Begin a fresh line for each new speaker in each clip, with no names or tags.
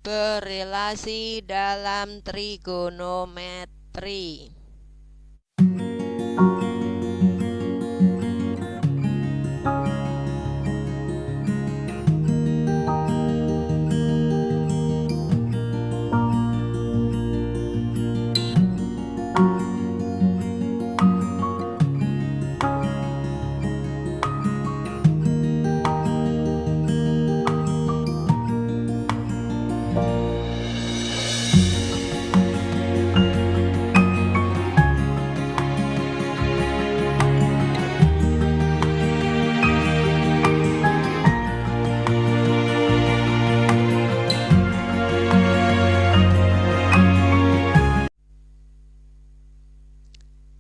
berelasi dalam trigonometri.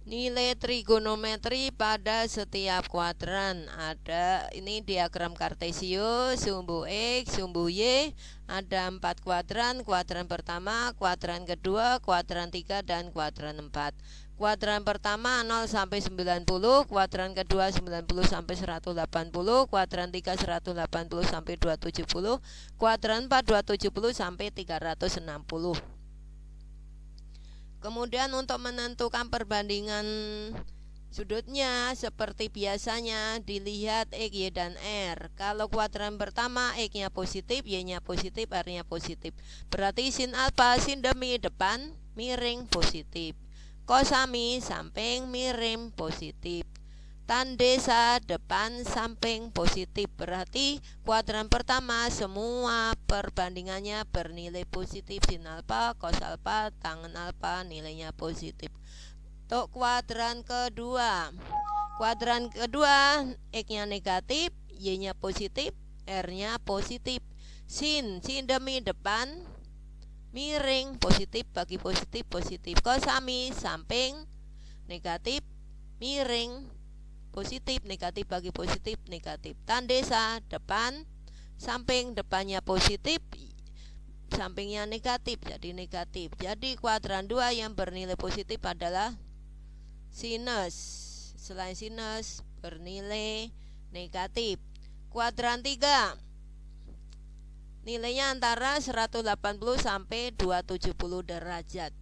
Nilai trigonometri pada setiap kuadran. Ada ini diagram kartesius, sumbu X, sumbu Y. Ada 4 kuadran, kuadran pertama, kuadran kedua, kuadran 3, dan kuadran 4. Kuadran pertama 0 sampai 90, kuadran kedua 90 sampai 180, kuadran 3 180 sampai 270, kuadran 4 270 sampai 360. Kemudian untuk menentukan perbandingan sudutnya seperti biasanya dilihat X, Y, dan R. Kalau kuadran pertama X-nya positif, Y-nya positif, R-nya positif. Berarti sin alfa, sin demi depan miring positif. Kosami samping miring positif. Tandesa depan samping positif. Berarti kuadran pertama semua perbandingannya bernilai positif. Sin alfa, cos alfa, tangen alfa nilainya positif. Untuk kuadran kedua, X-nya negatif, Y-nya positif, R-nya positif. Sin demi depan miring positif bagi positif positif. Kosami samping negatif miring positif, negatif bagi positif, negatif. Tandesa depan, samping depannya positif, sampingnya negatif, jadi negatif. Jadi kuadran 2 yang bernilai positif adalah sinus. Selain sinus bernilai negatif. Kuadran 3 nilainya antara 180 sampai 270 derajat.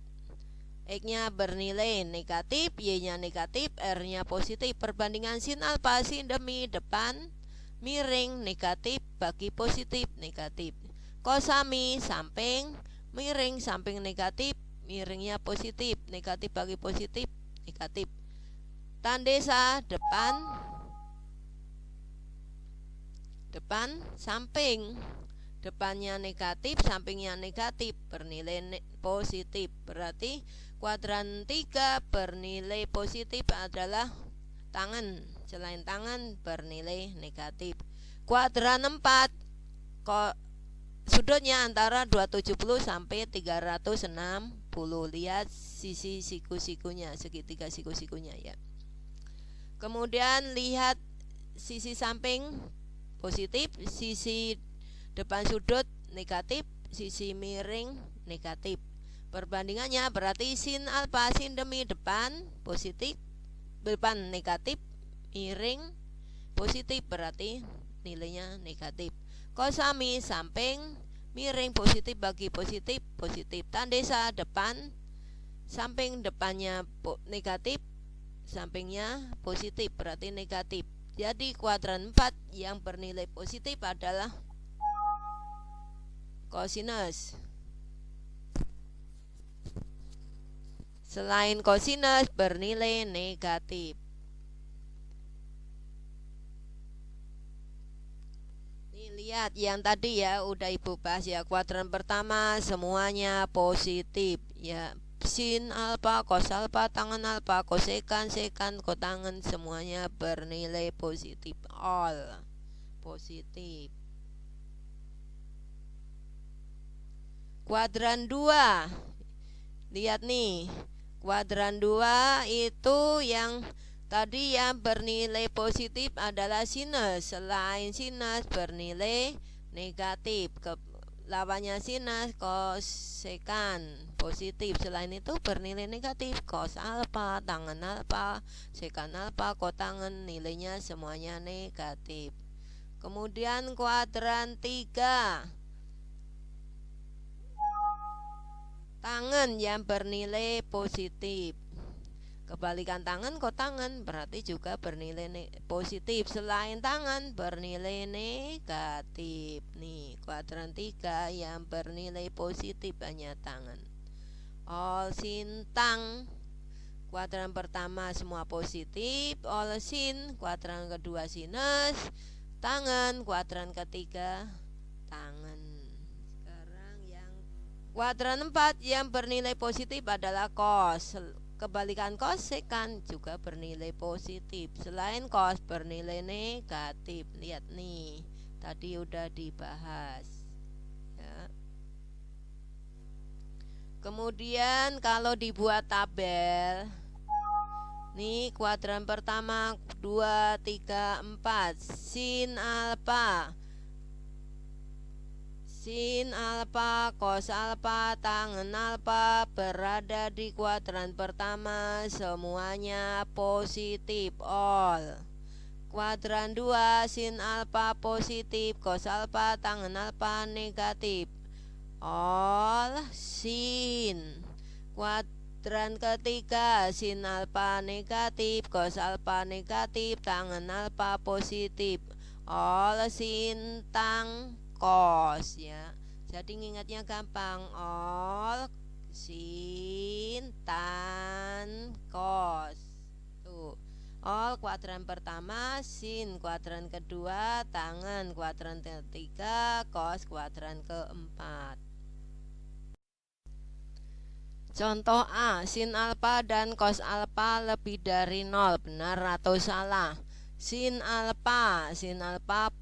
X-nya bernilai negatif, Y-nya negatif, R-nya positif. Perbandingan sin alfa, sin demi depan miring negatif bagi positif negatif. Kosami samping miring samping negatif, miringnya positif, negatif bagi positif negatif. Tandesa depan samping, depannya negatif, sampingnya negatif, bernilai positif. Berarti kuadran 3 bernilai positif adalah tangan, selain tangan bernilai negatif. Kuadran 4 sudutnya antara 270 sampai 360. Lihat sisi siku-sikunya, segitiga siku-sikunya ya. Kemudian lihat sisi samping positif, sisi depan sudut negatif, sisi miring negatif. Perbandingannya berarti sin alfa, sin demi depan positif, depan negatif, miring positif, berarti nilainya negatif. Kosami samping miring positif bagi positif positif. Tandesa depan samping depannya negatif, sampingnya positif, berarti negatif. Jadi kuadran 4 yang bernilai positif adalah kosinus. Selain kosinus bernilai negatif. Nih lihat yang tadi ya udah ibu bahas ya. Kuadran pertama semuanya positif ya. Sin alfa, cos alfa, tangen alfa, kosekan, sekan, kotangen semuanya bernilai positif. All positif. Kuadran 2. Lihat nih. Kuadran 2 itu yang tadi yang bernilai positif adalah sinus. Selain sinus bernilai negatif. Lawannya sinus kosekan positif. Selain itu bernilai negatif. Cos alfa, tangen alfa, sekan alfa, kotangen nilainya semuanya negatif. Kemudian kuadran 3 tangan yang bernilai positif. Kebalikan tangan kok tangan berarti juga bernilai positif. Selain tangan bernilai negatif. Nih kuadran 3 yang bernilai positif hanya tangan. All sin tang. Kuadran pertama semua positif. All sin. Kuadran kedua sinus. Tangan. Kuadran ketiga tangan. Sekarang yang kuadran 4 yang bernilai positif adalah cos. Kebalikan cos sekan juga bernilai positif. Selain cos bernilai negatif. Lihat nih, tadi udah dibahas ya. Kemudian kalau dibuat tabel, nih kuadran pertama 2, 3, 4 sin alfa, sin alfa, cos alfa, tangen alfa berada di kuadran pertama, semuanya positif all. Kuadran 2 sin alfa positif, cos alfa, tangen alfa negatif all sin. Kuadran ketiga sin alfa negatif, cos alfa negatif, tangen alfa positif all sin tang cos ya. Jadi ngingatnya gampang, all sin tan cos. Tuh. All kuadran pertama, sin kuadran kedua, tangan kuadran ketiga, cos kuadran keempat. Contoh A, sin alfa dan cos alfa lebih dari 0, benar atau salah? Sin alfa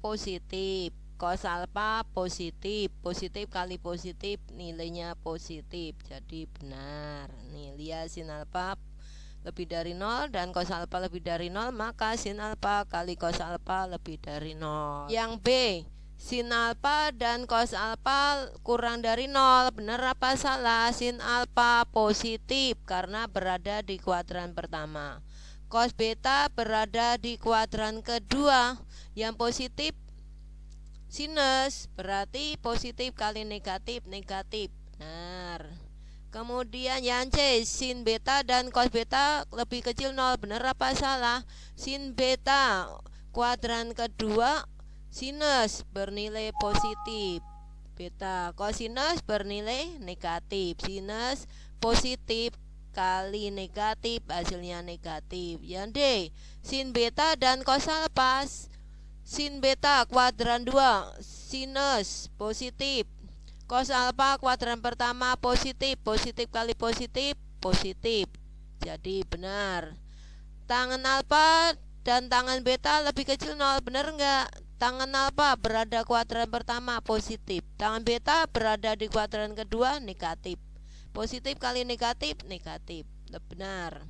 positif, cos alfa positif, positif kali positif nilainya positif, jadi benar. Nih lihat, sin alfa lebih dari 0 dan cos alfa lebih dari 0, maka sin alfa kali cos alfa lebih dari 0. Yang B, sin alfa dan cos alfa kurang dari 0, benar apa salah? Sin alfa positif karena berada di kuadran pertama. Cos beta berada di kuadran kedua. Yang positif sinus, berarti positif kali negatif, negatif. Benar. Kemudian yang C, sin beta dan cos beta lebih kecil 0, benar apa salah? Sin beta kuadran kedua sinus bernilai positif, beta kosinus bernilai negatif. Sinus positif kali negatif hasilnya negatif. Yang D, sin beta dan cos alfa, sin beta kuadran 2 sinus positif, cos alfa kuadran pertama positif, positif kali positif positif, jadi benar. Tangan alfa dan tangan beta lebih kecil 0, benar enggak? Tangan alfa berada kuadran pertama positif, tangan beta berada di kuadran kedua negatif. Positif kali negatif negatif, benar.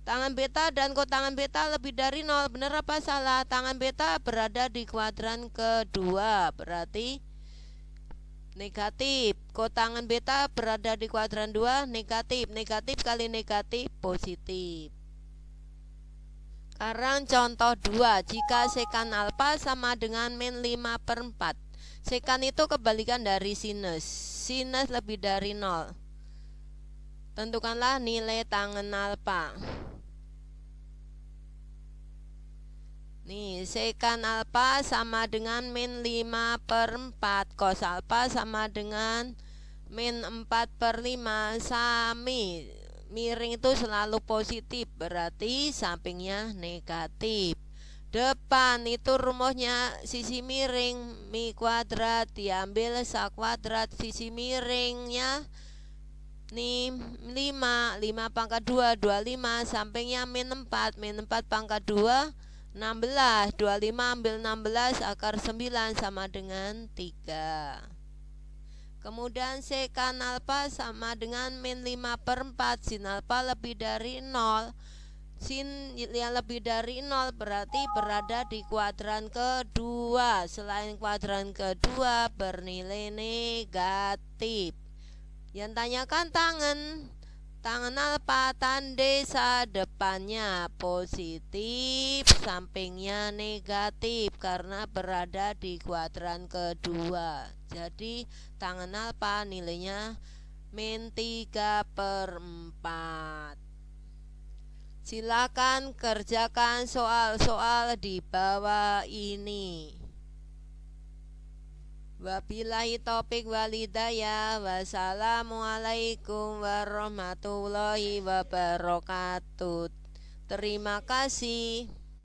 Tangan beta dan kotangan beta lebih dari 0, benar apa salah? Tangan beta berada di kuadran kedua, berarti negatif. Kotangan beta berada di kuadran 2 negatif. Negatif kali negatif positif. Sekarang contoh 2, jika sekan alfa sama dengan min 5/4. Sekan itu kebalikan dari sinus. Sinus lebih dari 0. Tentukanlah nilai tangen alfa. Nih, sekan alfa sama dengan min 5/4, cos alfa sama dengan min 4/5, sami. Miring itu selalu positif, berarti sampingnya negatif. Depan itu rumusnya sisi miring, mi kuadrat diambil sa kuadrat, sisi miringnya nih 5 pangkat 2, 25, sampingnya min 4 pangkat 2, 16, 25 ambil 16 akar 9 sama dengan 3. Kemudian sekan alfa sama dengan min 5/4, sin alfa lebih dari 0. Sin yang lebih dari 0 berarti berada di kuadran kedua. Selain kuadran kedua bernilai negatif. Yang tanyakan tangan alfa tanda depannya positif, sampingnya negatif karena berada di kuadran kedua. Jadi tangan alfa nilainya min 3/4. Silakan kerjakan soal-soal di bawah ini. Wabillahi taufiq walhidayah. Wassalamualaikum warahmatullahi wabarakatuh. Terima kasih.